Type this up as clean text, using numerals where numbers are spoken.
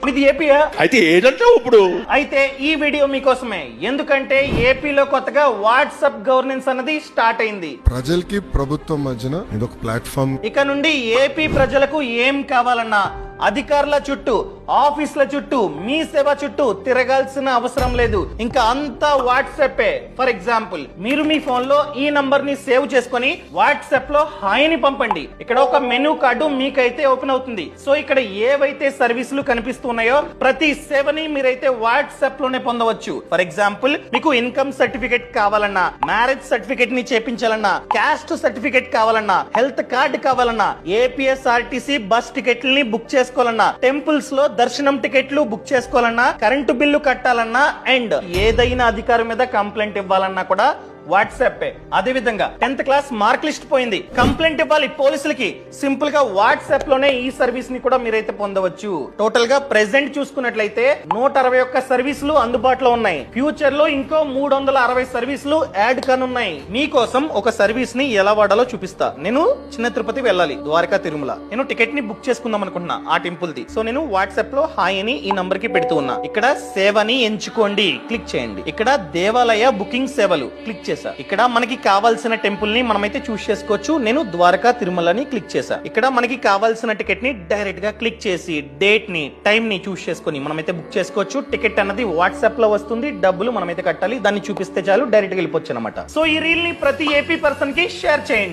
ఇది ఏపీయా? అయితే ఏంటంటావు ఇప్పుడు? అయితే ఈ వీడియో మీకోసమే. ఎందుకంటే ఏపీలో కొత్తగా వాట్సాప్ గవర్నెన్స్ అన్నది స్టార్ట్ అయింది. ప్రజలకి ప్రభుత్వం మధ్యన ఇదొక ప్లాట్ఫామ్. ఇక నుండి ఏపీ ప్రజలకు ఏం కావాలన్నా అధికారుల చుట్టూ, ఆఫీసుల చుట్టూ, మీ సేవ చుట్టూ తిరగాల్సిన అవసరం లేదు. ఇంకా అంతా వాట్సాప్. ఫర్ ఎగ్జాంపుల్, మీరు మీ ఫోన్ లో ఈ నంబర్ ని సేవ్ చేసుకొని వాట్సాప్ లో హాయ్ ని పంపండి. ఇక్కడ ఒక మెనూ కార్డు మీకైతే ఓపెన్ అవుతుంది. సో ఇక్కడ ఏవైతే సర్వీసులు కనిపిస్తున్నాయో ప్రతి సేవని మీరైతే వాట్సాప్ లోనే పొందవచ్చు. ఫర్ ఎగ్జాంపుల్, మీకు ఇన్కమ్ సర్టిఫికేట్ కావాలన్నా, మ్యారేజ్ సర్టిఫికేట్ ని చేపించాలన్నా, క్యాస్ట్ సర్టిఫికేట్ కావాలన్నా, హెల్త్ కార్డు కావాలన్నా, ఏపీఎస్ఆర్టీసీ బస్ టికెట్లని బుక్ చేసుకోవాలన్నా, టెంపుల్స్ లో దర్శనం టికెట్లు బుక్ చేసుకోవాలన్నా, కరెంటు బిల్లు కట్టాలన్నా, అండ్ ఏదైనా అధికారి మీద కంప్లైంట్ ఇవ్వాలన్నా కూడా వాట్సాప్. అదే విధంగా 10th క్లాస్ మార్క్ లిస్ట్ పోయింది, కంప్లైంట్ ఇవ్వాలి పోలీసులకి, సింపుల్ గా వాట్సాప్ లోనే ఈ సర్వీస్ ని కూడా మీరైతే పొందవచ్చు. టోటల్ గా ప్రెసెంట్ చూసుకున్నట్లయితే 161 సర్వీసులు అందుబాటులో ఉన్నాయి. ఫ్యూచర్ లో ఇంకో 360 సర్వీసులు యాడ్ కానున్నాయి. మీకోసం ఒక సర్వీస్ ని ఎలా వాడాలో చూపిస్తా. నేను చిన్న తిరుపతి వెళ్ళాలి, ద్వారకా తిరుమల. నేను టికెట్ ని బుక్ చేసుకుందాం అనుకుంటున్నా ఆ టెంపుల్ ది. సో నేను వాట్సాప్ లో హాయ్ అని ఈ నంబర్ కి పెడుతూ ఉన్నా. ఇక్కడ సేవని ఎంచుకోండి, క్లిక్ చేయండి. ఇక్కడ దేవాలయ బుకింగ్ సేవలు క్లిక్ చేయండి. ఇక్కడ మనకి కావాల్సిన టెంపుల్ ని మనమైతే చూస్ చేసుకోవచ్చు. నేను ద్వారకా తిరుమలని క్లిక్ చేశా. ఇక్కడ మనకి కావాల్సిన టికెట్ ని డైరెక్ట్ గా క్లిక్ చేసి డేట్ ని, టైం ని చూస్ చేసుకొని మనమైతే బుక్ చేసుకోవచ్చు. టికెట్ అన్నది వాట్సాప్ లో వస్తుంది, డబ్బులు మనమైతే కట్టాలి. దాన్ని చూపిస్తే చాలు, డైరెక్ట్ గా వెళ్ళిపోవచ్చు అనమాట. సో ఈ రీల్ ని ప్రతి ఏపీ పర్సన్ కి షేర్ చేయండి.